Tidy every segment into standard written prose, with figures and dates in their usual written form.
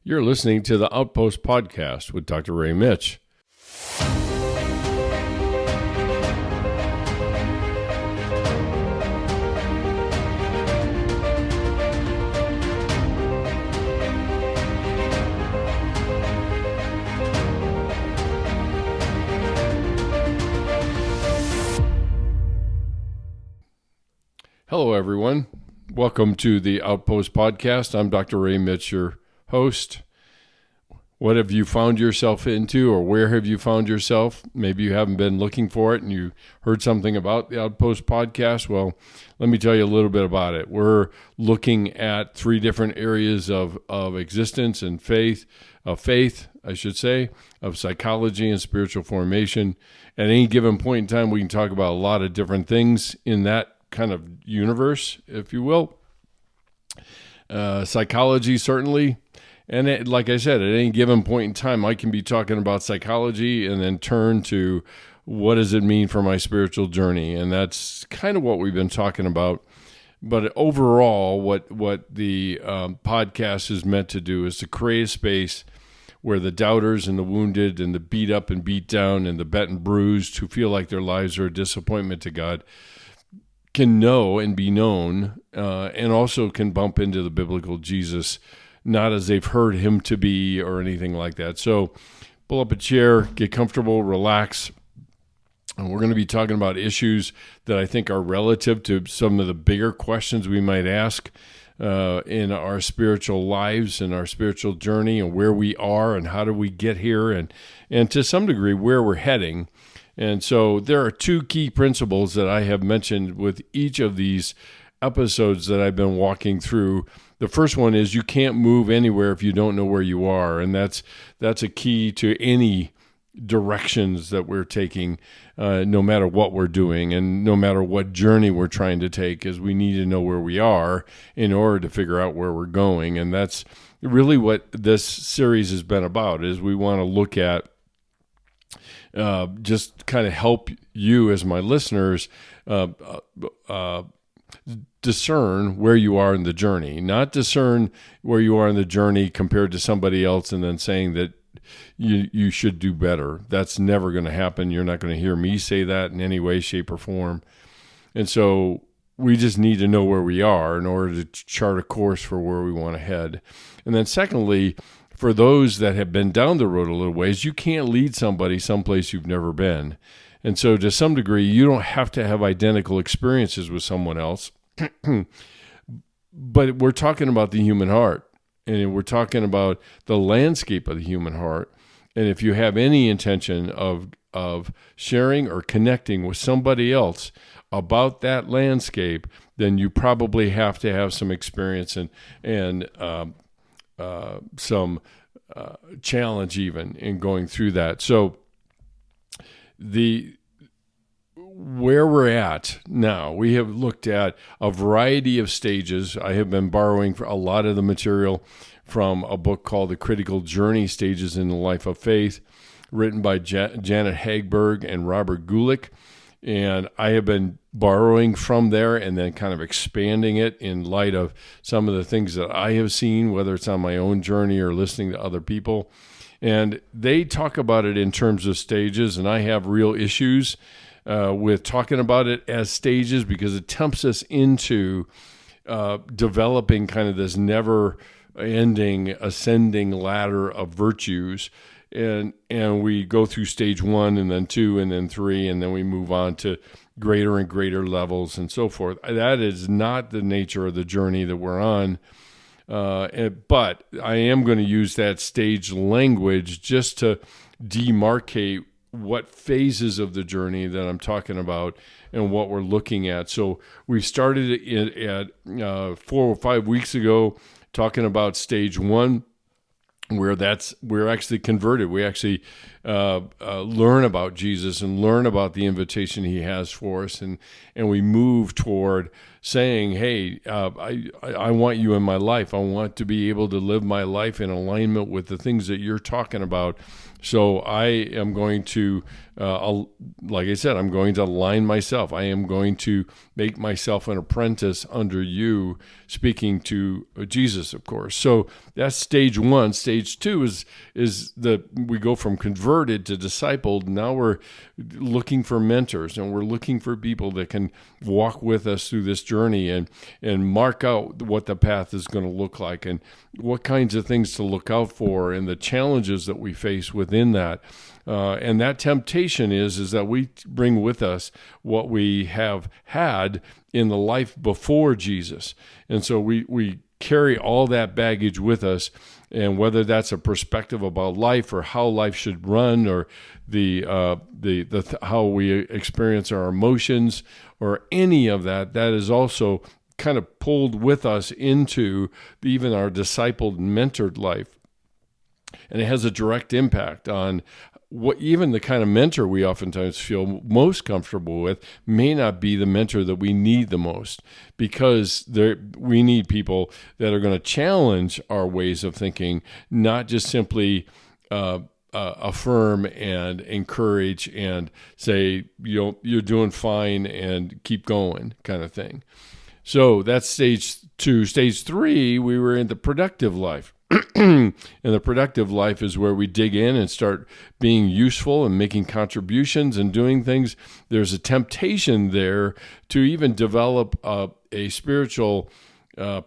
You're listening to the Outpost Podcast with Dr. Ray Mitch. Hello, everyone. Welcome to the Outpost Podcast. I'm Dr. Ray Mitch, your host. What have you found yourself into, or where have you found yourself? Maybe you haven't been looking for it and you heard something about the Outpost Podcast. Well, let me tell you a little bit about it. We're looking at three different areas of existence and faith, of psychology and spiritual formation. At any given point in time, we can talk about a lot of different things in that kind of universe, if you will. Psychology, certainly. And like I said, at any given point in time, I can be talking about psychology and then turn to what does it mean for my spiritual journey? And that's kind of what we've been talking about. But overall, what the podcast is meant to do is to create a space where the doubters and the wounded and the beat up and beat down and the bent and bruised who feel like their lives are a disappointment to God can know and be known, and also can bump into the biblical Jesus, not as they've heard him to be or anything like that. So pull up a chair, get comfortable, relax. And we're going to be talking about issues that I think are relative to some of the bigger questions we might ask in our spiritual lives and our spiritual journey, and where we are and how do we get here, and to some degree where we're heading. And so there are two key principles that I have mentioned with each of these episodes that I've been walking through. The first one is you can't move anywhere if you don't know where you are, and that's a key to any directions that we're taking, no matter what we're doing and no matter what journey we're trying to take, is we need to know where we are in order to figure out where we're going. And that's really what this series has been about, is we want to look at just kind of help you as my listeners discern where you are in the journey, not discern where you are in the journey compared to somebody else and then saying that you should do better. That's never going to happen. You're not going to hear me say that in any way, shape, or form. And so we just need to know where we are in order to chart a course for where we want to head. And then secondly, for those that have been down the road a little ways, you can't lead somebody someplace you've never been. And so to some degree, you don't have to have identical experiences with someone else. But we're talking about the human heart, and we're talking about the landscape of the human heart. And if you have any intention of sharing or connecting with somebody else about that landscape, then you probably have to have some experience and some challenge even in going through that. So where we're at now, we have looked at a variety of stages. I have been borrowing a lot of the material from a book called The Critical Journey: Stages in the Life of Faith, written by Janet Hagberg and Robert Gulick. And I have been borrowing from there and then kind of expanding it in light of some of the things that I have seen, whether it's on my own journey or listening to other people. And they talk about it in terms of stages, and I have real issues with talking about it as stages, because it tempts us into developing kind of this never-ending ascending ladder of virtues. And we go through stage 1 and then 2 and then 3, and then we move on to greater and greater levels and so forth. That is not the nature of the journey that we're on. But I am going to use that stage language just to demarcate what phases of the journey that I'm talking about and what we're looking at. So we started at 4 or 5 weeks ago talking about stage 1, where we're actually converted. We actually learn about Jesus and learn about the invitation he has for us, and we move toward saying, hey, I want you in my life. I want to be able to live my life in alignment with the things that you're talking about. So I am going to, like I said, I'm going to align myself. I am going to make myself an apprentice under you, speaking to Jesus, of course. So that's stage 1. Stage stage 2 is we go from converted to discipled. Now we're looking for mentors, and we're looking for people that can walk with us through this journey and mark out what the path is going to look like and what kinds of things to look out for and the challenges that we face within that. And that temptation is that we bring with us what we have had in the life before Jesus. And so we carry all that baggage with us, and whether that's a perspective about life or how life should run, or the how we experience our emotions, or any of that is also kind of pulled with us into even our discipled and mentored life. And it has a direct impact on what even the kind of mentor we oftentimes feel most comfortable with may not be the mentor that we need the most, because we need people that are going to challenge our ways of thinking, not just simply affirm and encourage and say, you're doing fine and keep going kind of thing. So that's stage 2. Stage 3, we were in the productive life. And the productive life is where we dig in and start being useful and making contributions and doing things. There's a temptation there to even develop a spiritual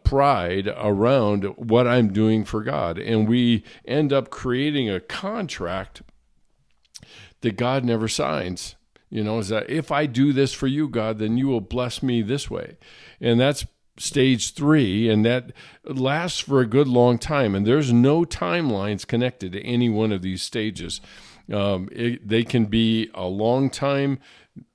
pride around what I'm doing for God. And we end up creating a contract that God never signs. Is that if I do this for you, God, then you will bless me this way. And that's stage 3, and that lasts for a good long time. And there's no timelines connected to any one of these stages. They can be a long time.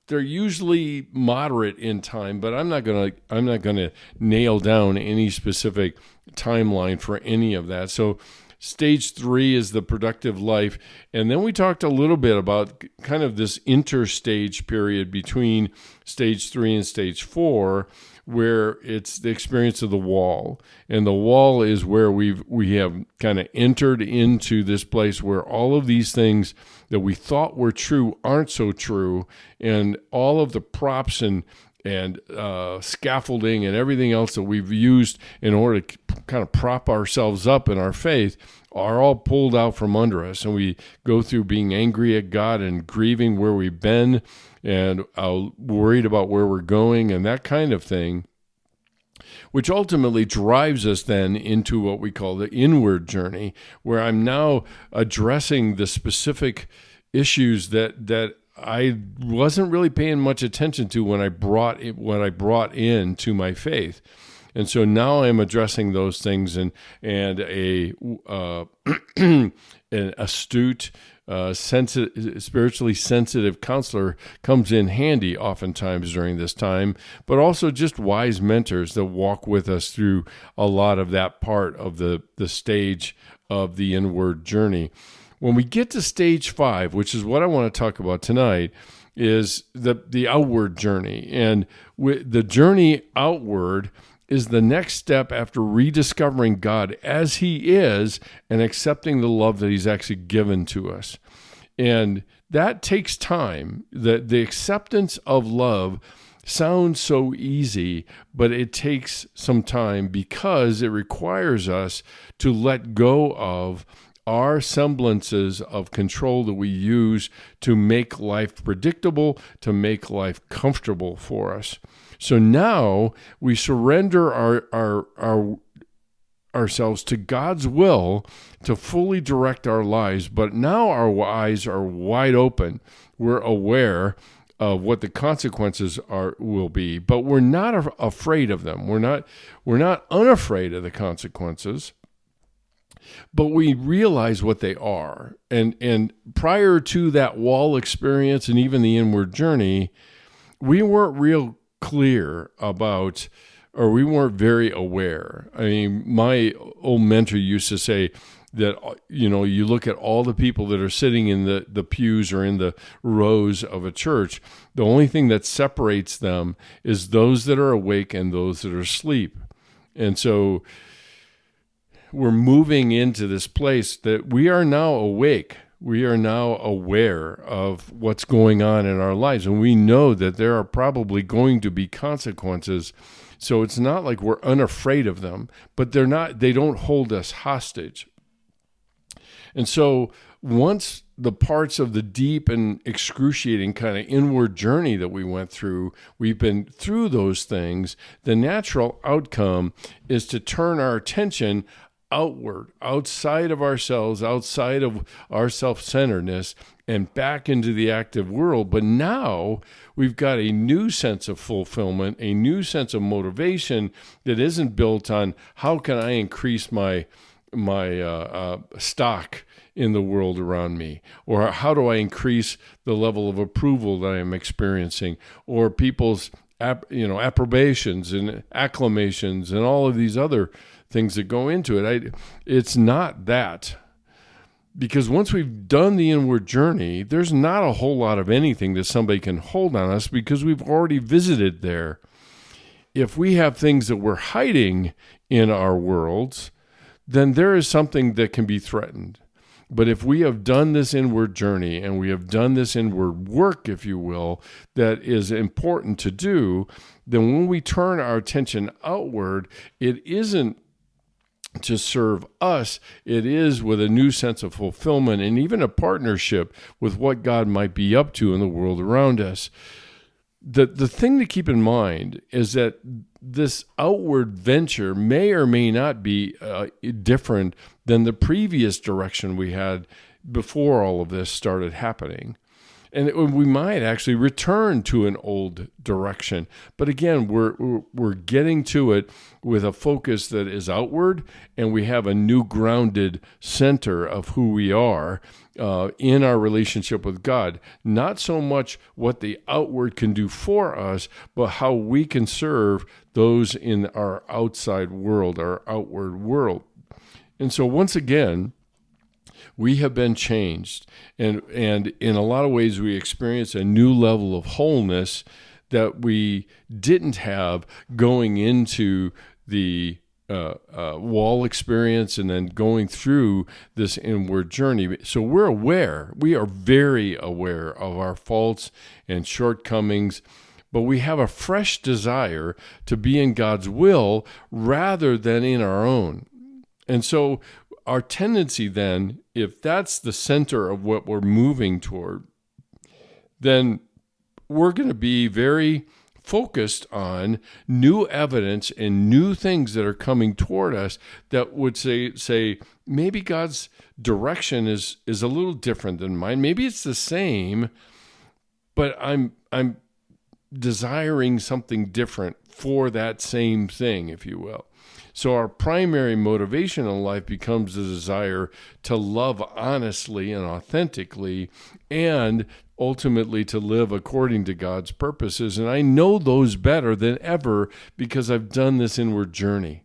They're usually moderate in time, but I'm not gonna nail down any specific timeline for any of that. So stage 3 is the productive life. And then we talked a little bit about kind of this interstage period between stage 3 and stage 4, where it's the experience of the wall. And the wall is where we have kind of entered into this place where all of these things that we thought were true aren't so true, and all of the props and scaffolding and everything else that we've used in order to kind of prop ourselves up in our faith are all pulled out from under us. And we go through being angry at God and grieving where we've been and worried about where we're going and that kind of thing, which ultimately drives us then into what we call the inward journey, where I'm now addressing the specific issues that I wasn't really paying much attention to when I brought in to my faith. And so now I'm addressing those things, and an astute, spiritually sensitive counselor comes in handy oftentimes during this time, but also just wise mentors that walk with us through a lot of that part of the stage of the inward journey. When we get to stage 5, which is what I want to talk about tonight, is the outward journey. And the journey outward is the next step after rediscovering God as He is and accepting the love that He's actually given to us. And that takes time. The acceptance of love sounds so easy, but it takes some time because it requires us to let go of our semblances of control that we use to make life predictable, to make life comfortable for us. So now we surrender ourselves to God's will to fully direct our lives, but now our eyes are wide open. We're aware of what the consequences will be, but we're not afraid of them. We're not unafraid of the consequences, but we realize what they are. And prior to that wall experience and even the inward journey, we weren't real clear about, or we weren't very aware. I mean, my old mentor used to say that, you look at all the people that are sitting in the pews or in the rows of a church, the only thing that separates them is those that are awake and those that are asleep. And so we're moving into this place that we are now awake. We are now aware of what's going on in our lives, and we know that there are probably going to be consequences. So it's not like we're unafraid of them, but they don't hold us hostage. And so once the parts of the deep and excruciating kind of inward journey that we went through, we've been through those things, the natural outcome is to turn our attention outward, outside of ourselves, outside of our self-centeredness, and back into the active world. But now we've got a new sense of fulfillment, a new sense of motivation that isn't built on how can I increase my stock in the world around me, or how do I increase the level of approval that I'm experiencing, or people's approbations and acclamations and all of these other things that go into it. It's not that. Because once we've done the inward journey, there's not a whole lot of anything that somebody can hold on us because we've already visited there. If we have things that we're hiding in our worlds, then there is something that can be threatened. But if we have done this inward journey and we have done this inward work, if you will, that is important to do, then when we turn our attention outward, it isn't to serve us, it is with a new sense of fulfillment and even a partnership with what God might be up to in the world around us. The thing to keep in mind is that this outward venture may or may not be different than the previous direction we had before all of this started happening. And we might actually return to an old direction. But again, we're getting to it with a focus that is outward, and we have a new grounded center of who we are in our relationship with God. Not so much what the outward can do for us, but how we can serve those in our outside world, our outward world. And so once again, we have been changed, and in a lot of ways we experience a new level of wholeness that we didn't have going into the wall experience and then going through this inward journey. So we are very aware of our faults and shortcomings, but we have a fresh desire to be in God's will rather than in our own. And so our tendency then, if that's the center of what we're moving toward, then we're going to be very focused on new evidence and new things that are coming toward us that would say maybe God's direction is a little different than mine. Maybe it's the same, but I'm desiring something different for that same thing, if you will. So our primary motivation in life becomes the desire to love honestly and authentically and ultimately to live according to God's purposes. And I know those better than ever because I've done this inward journey.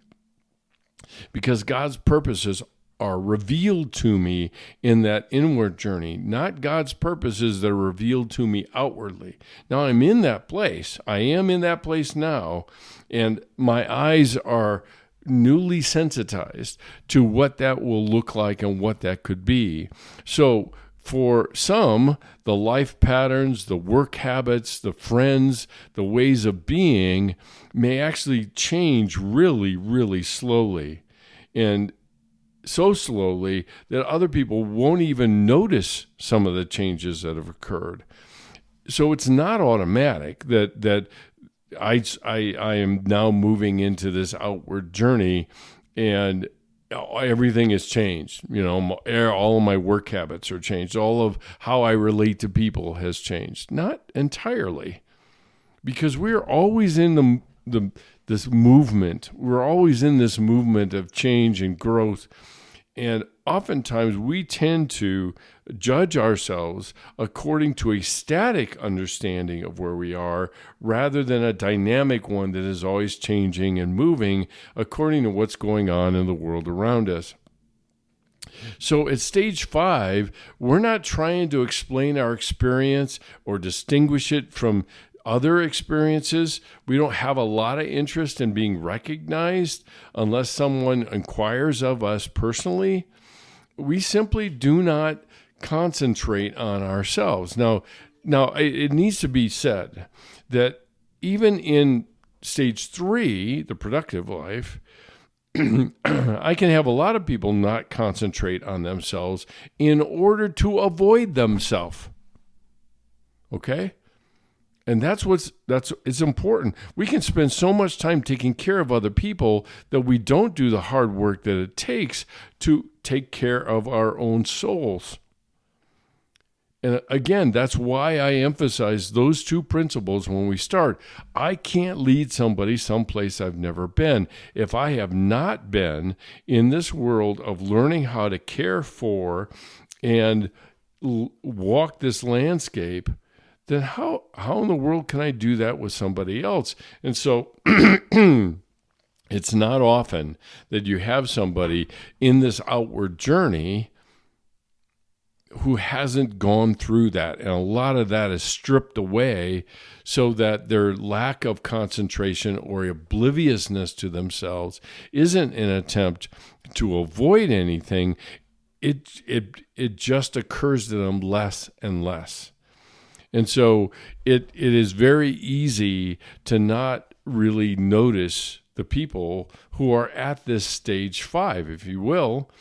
Because God's purposes are revealed to me in that inward journey, not God's purposes that are revealed to me outwardly. Now I'm in that place. I am in that place now, and my eyes are newly sensitized to what that will look like and what that could be. So for some, the life patterns, the work habits, the friends, the ways of being may actually change really, really slowly. And so slowly that other people won't even notice some of the changes that have occurred. So it's not automatic that I am now moving into this outward journey and everything has changed. All of my work habits are changed. All of how I relate to people has changed. Not entirely, because we're always in this movement. We're always in this movement of change and growth. And oftentimes we tend to judge ourselves according to a static understanding of where we are rather than a dynamic one that is always changing and moving according to what's going on in the world around us. So at stage 5, we're not trying to explain our experience or distinguish it from other experiences. We don't have a lot of interest in being recognized unless someone inquires of us personally. We simply do not concentrate on ourselves. Now it needs to be said that even in stage 3, the productive life, I can have a lot of people not concentrate on themselves in order to avoid themselves. Okay? And it's important. We can spend so much time taking care of other people that we don't do the hard work that it takes to take care of our own souls. And again, that's why I emphasize those two principles when we start. I can't lead somebody someplace I've never been. If I have not been in this world of learning how to care for and walk this landscape, then how in the world can I do that with somebody else? And so it's not often that you have somebody in this outward journey who hasn't gone through that. And a lot of that is stripped away so that their lack of concentration or obliviousness to themselves isn't an attempt to avoid anything. It just occurs to them less and less. And so it is very easy to not really notice the people who are at this stage 5, if you will.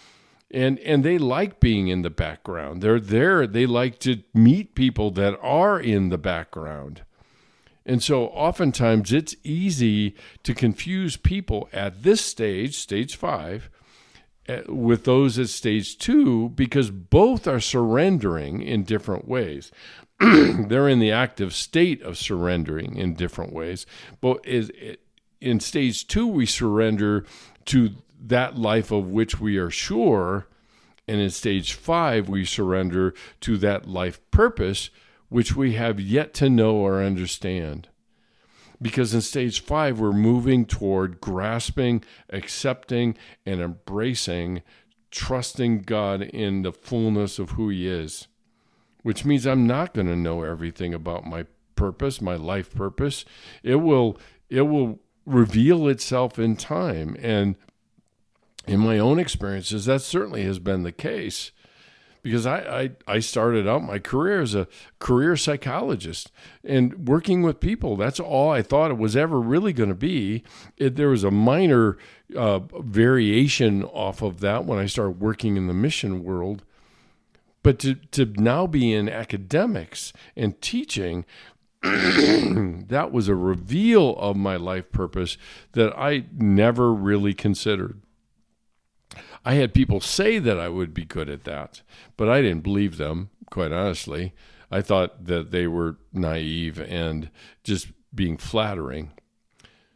And they like being in the background. They're there. They like to meet people that are in the background. And so oftentimes it's easy to confuse people at this stage 5, with those at stage 2, because both are surrendering in different ways. They're in the active state of surrendering in different ways. But in stage 2, we surrender to that life of which we are sure, and in stage 5 we surrender to that life purpose which we have yet to know or understand. Because in stage 5 we're moving toward grasping, accepting, and embracing, trusting God in the fullness of who He is, which means I'm not going to know everything about my purpose, my life purpose. It will reveal itself in time. And in my own experiences, that certainly has been the case, because I started out my career as a career psychologist and working with people. That's all I thought it was ever really going to be. There was a minor variation off of that when I started working in the mission world. But to now be in academics and teaching, that was a reveal of my life purpose that I never really considered. I had people say that I would be good at that, but I didn't believe them, quite honestly. I thought that they were naive and just being flattering.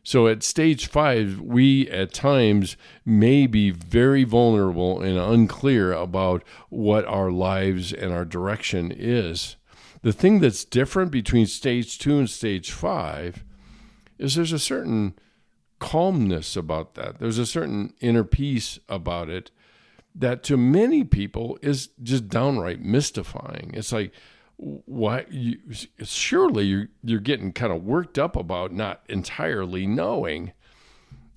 So at stage 5, we at times may be very vulnerable and unclear about what our lives and our direction is. The thing that's different between stage 2 and stage 5 is there's a certain calmness about that. There's a certain inner peace about it that to many people is just downright mystifying. It's like, why? Surely you're getting kind of worked up about not entirely knowing.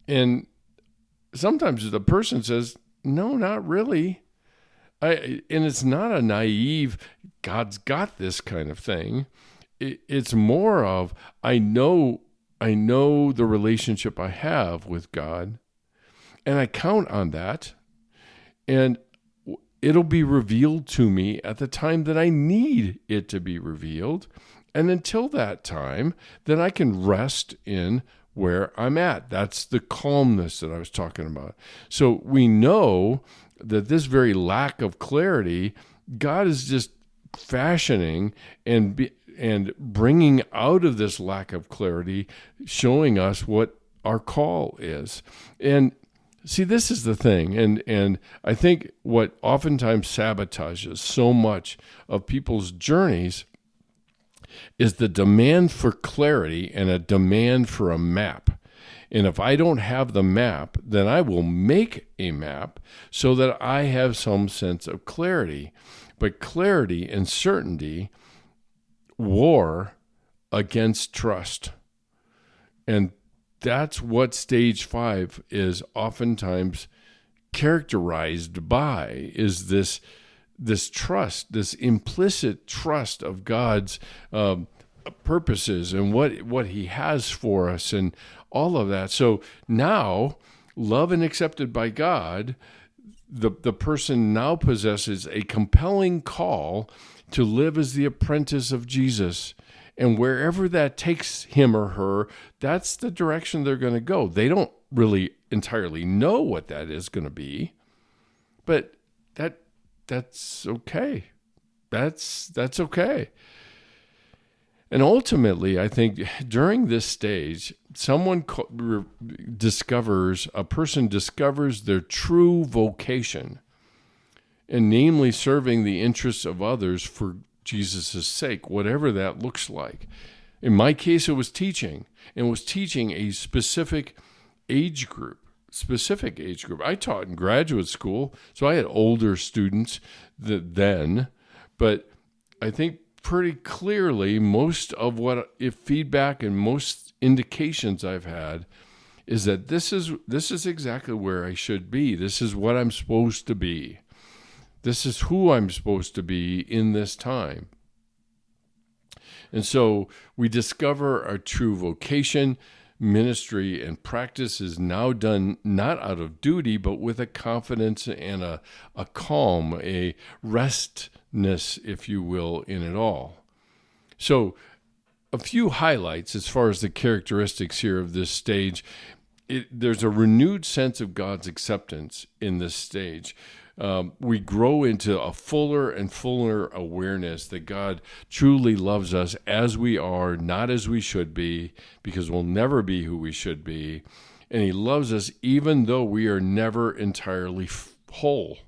And sometimes the person says, no, not really. And it's not a naive, God's got this kind of thing. It's more of, I know the relationship I have with God, and I count on that, and it'll be revealed to me at the time that I need it to be revealed. And until that time, then I can rest in where I'm at. That's the calmness that I was talking about. So we know that this very lack of clarity, God is just fashioning and bringing out of this lack of clarity, showing us what our call is. And see, this is the thing, and I think what oftentimes sabotages so much of people's journeys is the demand for clarity and a demand for a map. And if I don't have the map, then I will make a map so that I have some sense of clarity. But clarity and certainty war against trust. And that's what stage 5 is oftentimes characterized by, is this trust, this implicit trust of God's purposes and what he has for us and all of that. So now loved and accepted by God, the person now possesses a compelling call to live as the apprentice of Jesus. And wherever that takes him or her, that's the direction they're going to go. They don't really entirely know what that is going to be, but that's okay. That's okay. And ultimately, I think during this stage, a person discovers their true vocation, and namely serving the interests of others for Jesus' sake, whatever that looks like. In my case, it was teaching, and it was teaching a specific age group. I taught in graduate school, so I had older students then, but I think pretty clearly most of feedback and most indications I've had is that this is exactly where I should be. This is what I'm supposed to be. This is who I'm supposed to be in this time. And so we discover our true vocation. Ministry and practice is now done not out of duty, but with a confidence and a calm, a restness, if you will, in it all. So a few highlights as far as the characteristics here of this stage. There's a renewed sense of God's acceptance in this stage. We grow into a fuller and fuller awareness that God truly loves us as we are, not as we should be, because we'll never be who we should be. And he loves us even though we are never entirely whole.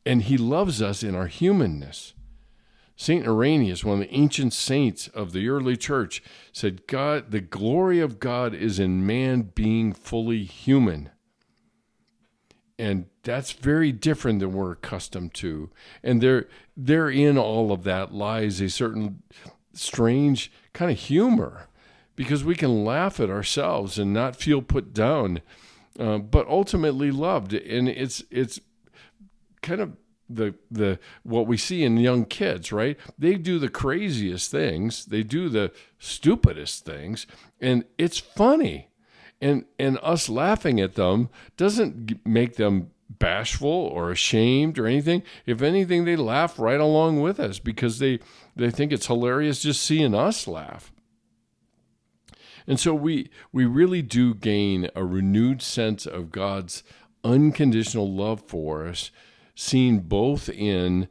And he loves us in our humanness. St. Irenaeus, one of the ancient saints of the early church, said, the glory of God is in man being fully human. And that's very different than we're accustomed to. And therein all of that lies a certain strange kind of humor, because we can laugh at ourselves and not feel put down, but ultimately loved. And it's kind of the what we see in young kids, right? They do the craziest things, they do the stupidest things, and it's funny. And us laughing at them doesn't make them bashful or ashamed or anything. If anything, they laugh right along with us because they think it's hilarious just seeing us laugh. And so we really do gain a renewed sense of God's unconditional love for us, seen both in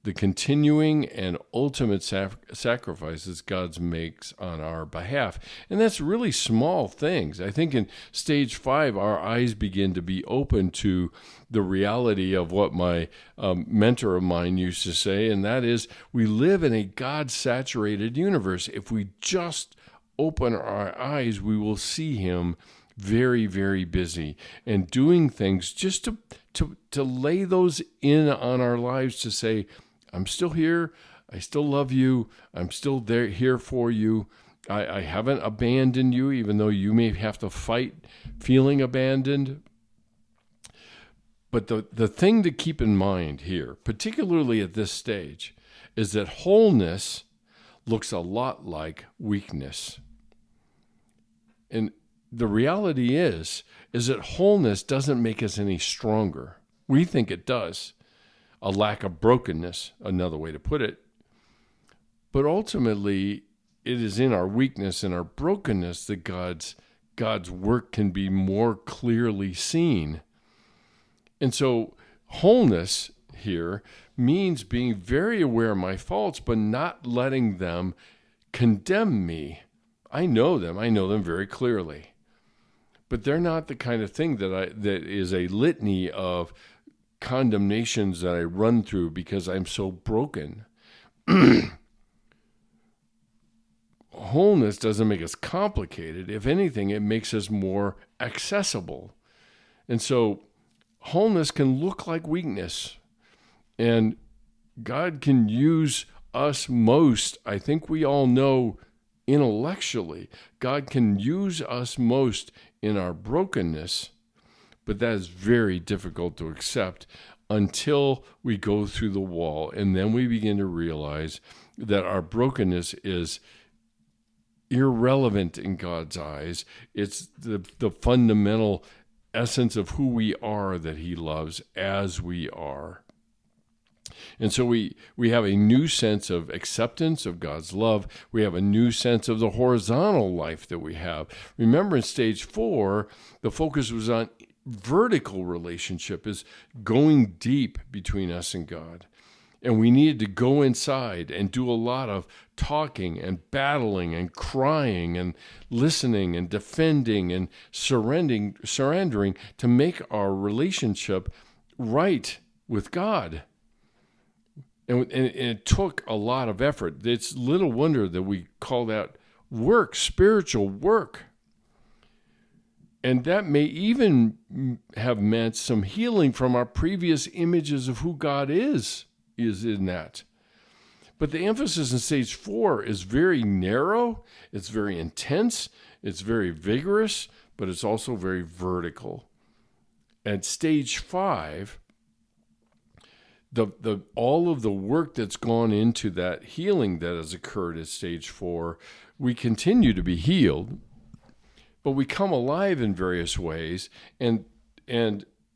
the continuing and ultimate sacrifices God makes on our behalf. And that's really small things. I think in stage 5, our eyes begin to be open to the reality of what my mentor of mine used to say, and that is we live in a God-saturated universe. If we just open our eyes, we will see him very, very busy and doing things just to lay those in on our lives to say, I'm still here. I still love you. I'm still here for you. I haven't abandoned you, even though you may have to fight feeling abandoned. But the thing to keep in mind here, particularly at this stage, is that wholeness looks a lot like weakness. And the reality is that wholeness doesn't make us any stronger. We think it does. A lack of brokenness, another way to put it. But ultimately, it is in our weakness and our brokenness that God's work can be more clearly seen. And so wholeness here means being very aware of my faults, but not letting them condemn me. I know them very clearly. But they're not the kind of thing that is a litany of condemnations that I run through because I'm so broken. Wholeness doesn't make us complicated. If anything, it makes us more accessible. And so wholeness can look like weakness. And God can use us most, I think we all know intellectually, God can use us most in our brokenness. But that is very difficult to accept until we go through the wall. And then we begin to realize that our brokenness is irrelevant in God's eyes. It's the fundamental essence of who we are that he loves as we are. And so we have a new sense of acceptance of God's love. We have a new sense of the horizontal life that we have. Remember, in stage 4, the focus was on vertical relationship, is going deep between us and God. And we needed to go inside and do a lot of talking and battling and crying and listening and defending and surrendering to make our relationship right with God. And it took a lot of effort. It's little wonder that we call that work, spiritual work. And that may even have meant some healing from our previous images of who God is in that. But the emphasis in stage 4 is very narrow, it's very intense, it's very vigorous, but it's also very vertical. At stage 5, all of the work that's gone into that healing that has occurred at stage 4, we continue to be healed, but we come alive in various ways, and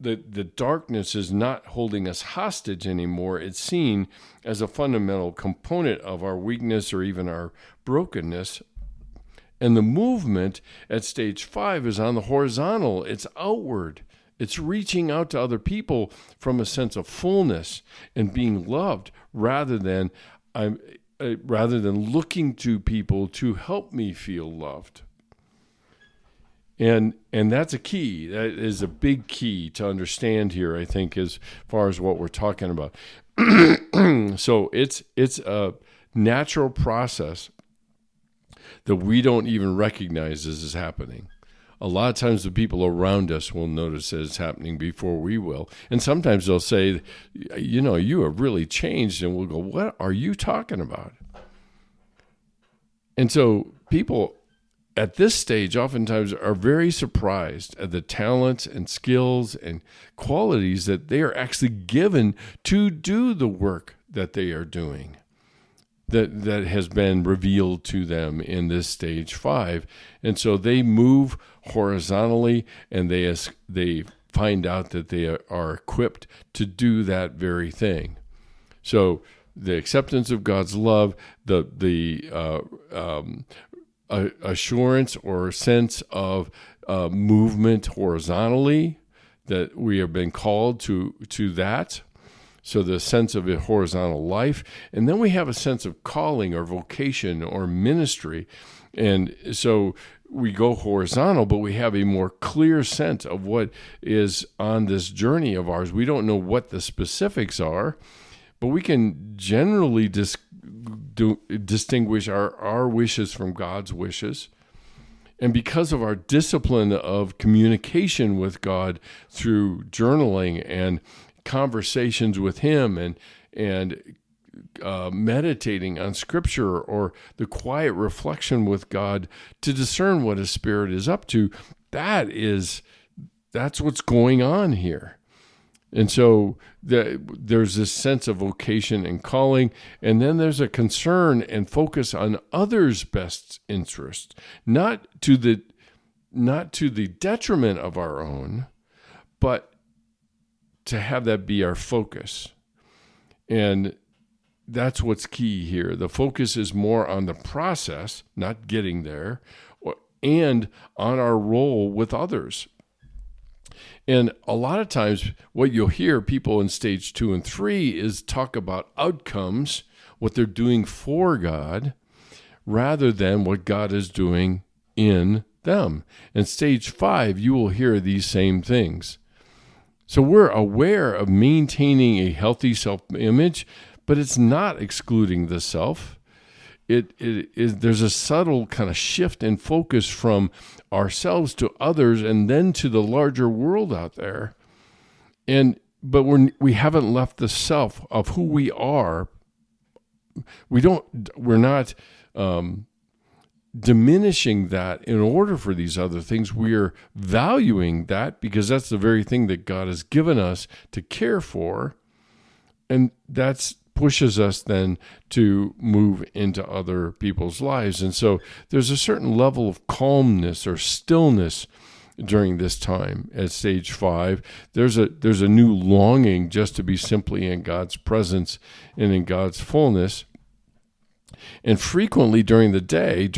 the darkness is not holding us hostage anymore. It's seen as a fundamental component of our weakness or even our brokenness. And the movement at stage 5 is on the horizontal. It's outward. It's reaching out to other people from a sense of fullness and being loved rather than looking to people to help me feel loved. And that's a key. That is a big key to understand here, I think, as far as what we're talking about. So it's a natural process that we don't even recognize as is happening. A lot of times the people around us will notice that it's happening before we will. And sometimes they'll say, you have really changed. And we'll go, what are you talking about? And so people at this stage oftentimes are very surprised at the talents and skills and qualities that they are actually given to do the work that they are doing, that has been revealed to them in this stage 5. And so they move horizontally, and they find out that they are equipped to do that very thing. So the acceptance of God's love, the assurance or sense of movement horizontally, that we have been called to that. So the sense of a horizontal life. And then we have a sense of calling or vocation or ministry. And so we go horizontal, but we have a more clear sense of what is on this journey of ours. We don't know what the specifics are, but we can generally distinguish our wishes from God's wishes. And because of our discipline of communication with God through journaling and conversations with him and meditating on Scripture or the quiet reflection with God to discern what his Spirit is up to, that's what's going on here. And so there's this sense of vocation and calling, and then there's a concern and focus on others' best interest, not to the detriment of our own, but to have that be our focus. And that's what's key here. The focus is more on the process, not getting there, and on our role with others. And a lot of times what you'll hear people in stage 2 and 3 is talk about outcomes, what they're doing for God, rather than what God is doing in them. In stage 5, you will hear these same things. So we're aware of maintaining a healthy self-image, but it's not excluding the self. There's a subtle kind of shift in focus from ourselves to others and then to the larger world out there. But we haven't left the self of who we are. We're not diminishing that in order for these other things. We're valuing that because that's the very thing that God has given us to care for. And that's pushes us then to move into other people's lives. And so there's a certain level of calmness or stillness during this time at stage 5. There's a new longing just to be simply in God's presence and in God's fullness. And frequently during the day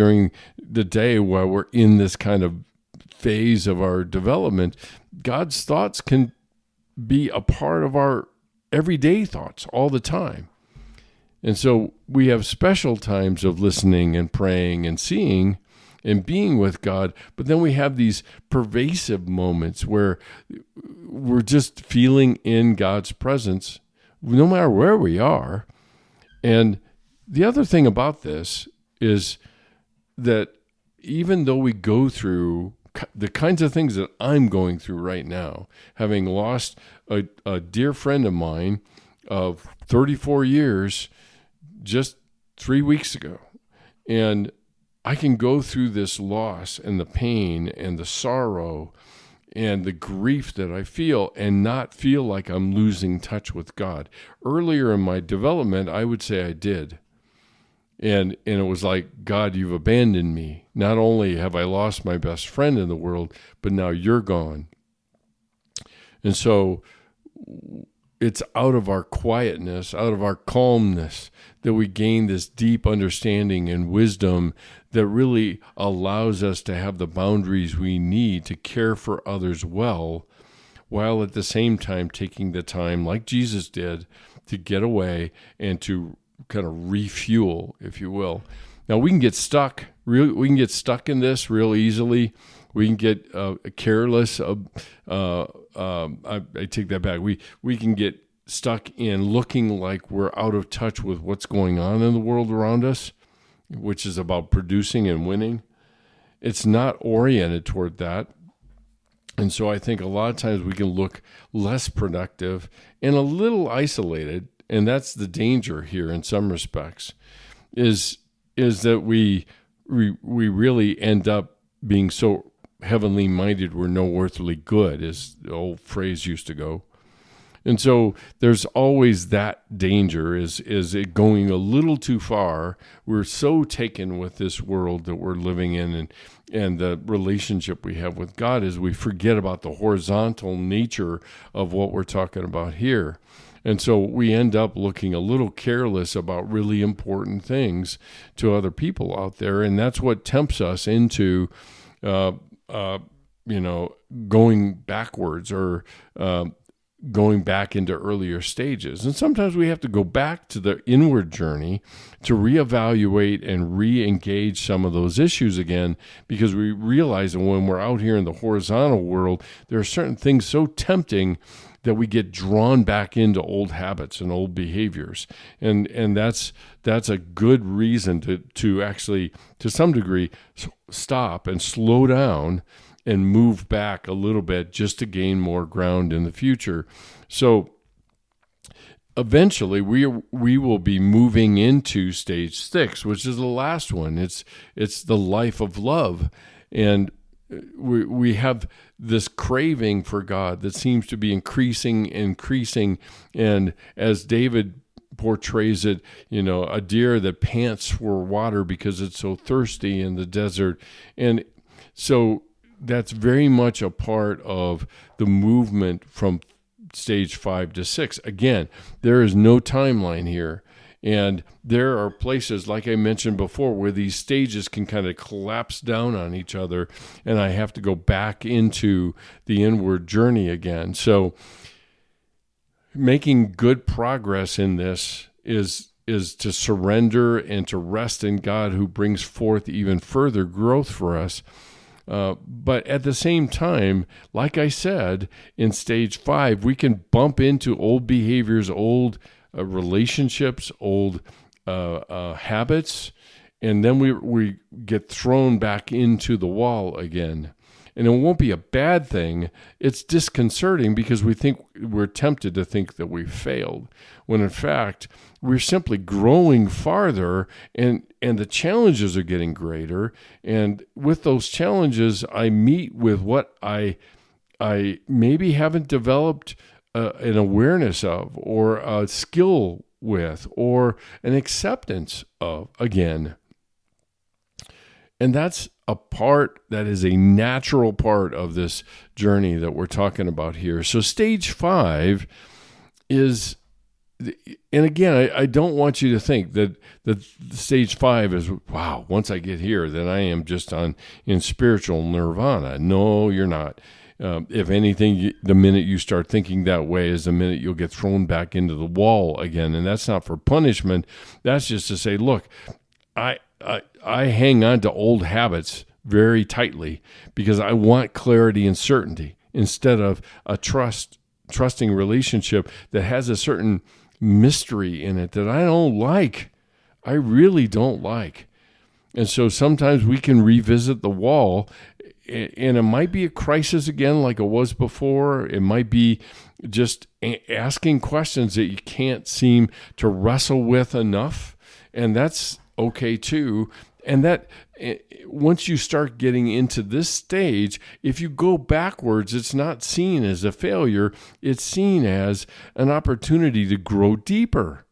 while we're in this kind of phase of our development, God's thoughts can be a part of our everyday thoughts all the time. And so we have special times of listening and praying and seeing and being with God, but then we have these pervasive moments where we're just feeling in God's presence no matter where we are. And the other thing about this is that even though we go through the kinds of things that I'm going through right now, having lost a dear friend of mine of 34 years just 3 weeks ago, and I can go through this loss and the pain and the sorrow and the grief that I feel and not feel like I'm losing touch with God. Earlier in my development, I would say I did. And it was like, God, you've abandoned me. Not only have I lost my best friend in the world, but now you're gone. And so it's out of our quietness, out of our calmness, that we gain this deep understanding and wisdom that really allows us to have the boundaries we need to care for others well, while at the same time taking the time, like Jesus did, to get away and to kind of refuel, if you will. Now we can get stuck. We can get stuck in this real easily. We can get careless. I take that back. We can get stuck in looking like we're out of touch with what's going on in the world around us, which is about producing and winning. It's not oriented toward that. And so I think a lot of times we can look less productive and a little isolated. And that's the danger here in some respects, is that we really end up being so heavenly minded we're no earthly good, as the old phrase used to go. And so there's always that danger, is it going a little too far. We're so taken with this world that we're living in and the relationship we have with God, is we forget about the horizontal nature of what we're talking about here. And so we end up looking a little careless about really important things to other people out there. And that's what tempts us into, going backwards or going back into earlier stages. And sometimes we have to go back to the inward journey to reevaluate and re-engage some of those issues again, because we realize that when we're out here in the horizontal world, there are certain things so tempting that we get drawn back into old habits and old behaviors. And that's a good reason to actually, to some degree, stop and slow down and move back a little bit just to gain more ground in the future. So eventually we will be moving into stage 6, which is the last one. It's the life of love. And we have this craving for God that seems to be increasing. And as David portrays it, a deer that pants for water because it's so thirsty in the desert. And so that's very much a part of the movement from stage 5 to 6. Again, there is no timeline here. And there are places, like I mentioned before, where these stages can kind of collapse down on each other, and I have to go back into the inward journey again. So making good progress in this is to surrender and to rest in God, who brings forth even further growth for us. But at the same time, like I said, in stage 5, we can bump into old behaviors, old relationships, old habits, and then we get thrown back into the wall again. And it won't be a bad thing. It's disconcerting because we're tempted to think that we've failed, when in fact we're simply growing farther, and the challenges are getting greater. And with those challenges, I meet with what I maybe haven't developed an awareness of or a skill with or an acceptance of again. And that's a part that is a natural part of this journey that we're talking about here. So stage 5 is, and again, I don't want you to think that stage 5 is, wow, once I get here, then I am just in spiritual nirvana. No, you're not. If anything, the minute you start thinking that way is the minute you'll get thrown back into the wall again. And that's not for punishment. That's just to say, look, I hang on to old habits very tightly because I want clarity and certainty instead of a trusting relationship that has a certain mystery in it that I don't like. I really don't like. And so sometimes we can revisit the wall, and it might be a crisis again like it was before. It might be just asking questions that you can't seem to wrestle with enough, and that's okay too. And that once you start getting into this stage, if you go backwards, it's not seen as a failure. It's seen as an opportunity to grow deeper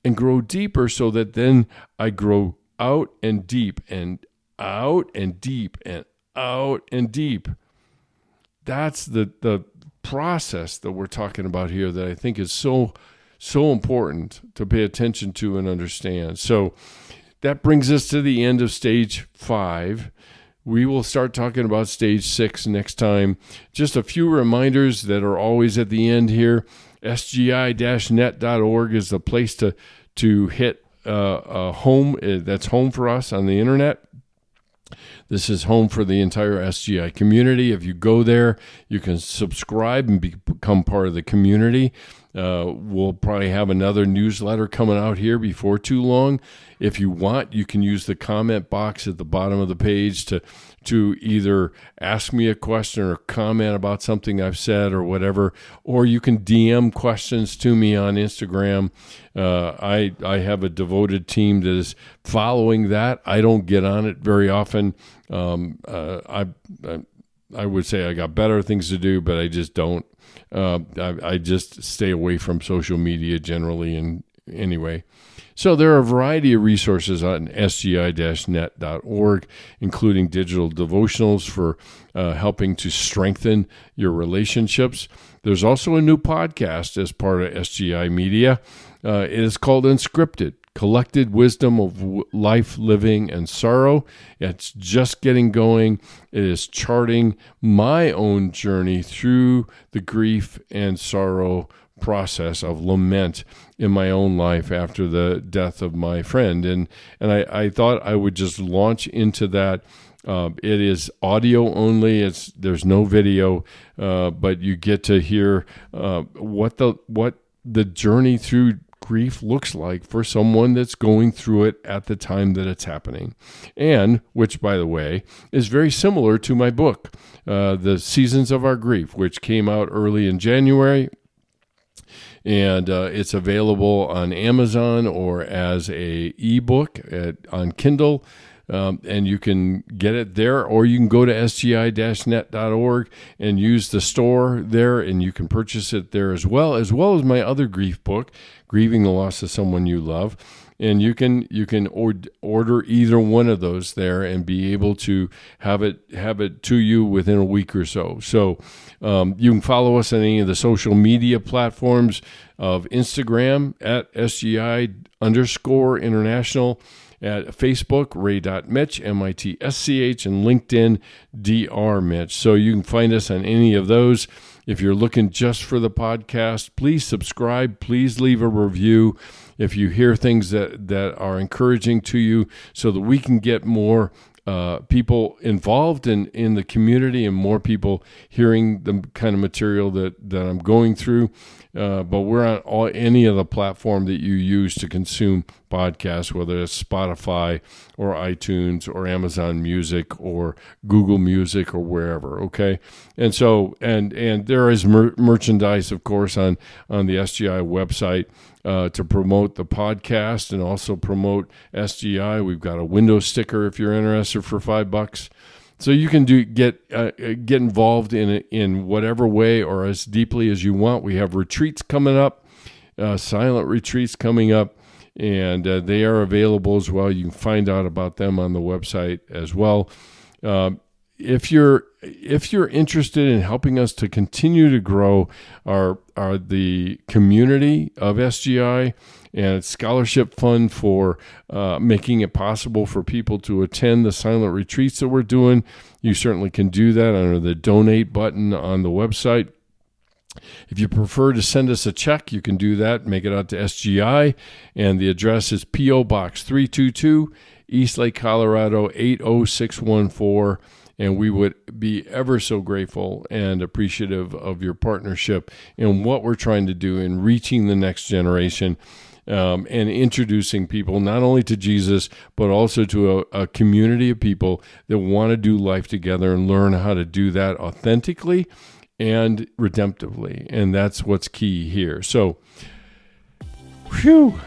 and grow deeper so that then I grow out and deep and out and deep and out and deep. That's the process that we're talking about here that I think is so important to pay attention to and understand. So that brings us to the end of stage 5. We will start talking about stage 6 next time. Just a few reminders that are always at the end here. SGI-net.org is the place to hit home. That's home for us on the internet. This is home for the entire SGI community. If you go there, you can subscribe and become part of the community. We'll probably have another newsletter coming out here before too long. If you want, you can use the comment box at the bottom of the page to either ask me a question or comment about something I've said or whatever, or you can DM questions to me on Instagram. I have a devoted team that is following that. I don't get on it very often. I would say I got better things to do, but I just don't. I just stay away from social media generally, and anyway. So there are a variety of resources on sgi-net.org, including digital devotionals for helping to strengthen your relationships. There's also a new podcast as part of SGI Media. It is called Unscripted, Collected Wisdom of Life, Living, and Sorrow. It's just getting going. It is charting my own journey through the grief and sorrow process of lament in my own life after the death of my friend. And I thought I would just launch into that. It is audio only. There's no video, but you get to hear what the journey through grief looks like for someone that's going through it at the time that it's happening. And, which, by the way, is very similar to my book, The Seasons of Our Grief, which came out early in January. And it's available on Amazon or as a ebook on Kindle. And you can get it there, or you can go to sgi-net.org and use the store there, and you can purchase it there as well as my other grief book, Grieving the Loss of Someone You Love. And you can order either one of those there and be able to have it to you within a week or so. So you can follow us on any of the social media platforms of Instagram at SGI_international, at Facebook, ray.mitch, MITSCH, and LinkedIn, drmitch. So you can find us on any of those. If you're looking just for the podcast, please subscribe. Please leave a review if you hear things that are encouraging to you, so that we can get more people involved in the community and more people hearing the kind of material that I'm going through. But we're on any of the platform that you use to consume podcasts, whether it's Spotify or iTunes or Amazon Music or Google Music or wherever. Okay. And so, and there is merchandise, of course, on the SGI website to promote the podcast and also promote SGI. We've got a window sticker if you're interested for $5. So you can get involved in whatever way or as deeply as you want. We have retreats coming up silent retreats coming up, and they are available as well. You can find out about them on the website as well. If you're interested in helping us to continue to grow the community of SGI and its scholarship fund for making it possible for people to attend the silent retreats that we're doing, you certainly can do that under the donate button on the website. If you prefer to send us a check, you can do that. Make it out to SGI, and the address is P.O. Box 322, Eastlake, Colorado 80614. And we would be ever so grateful and appreciative of your partnership in what we're trying to do in reaching the next generation and introducing people not only to Jesus, but also to a community of people that want to do life together and learn how to do that authentically and redemptively. And that's what's key here. So,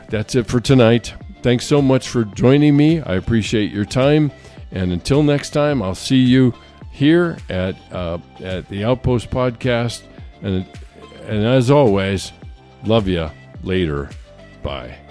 that's it for tonight. Thanks so much for joining me. I appreciate your time. And until next time, I'll see you here at the Outpost Podcast. And as always, love you. Later. Bye.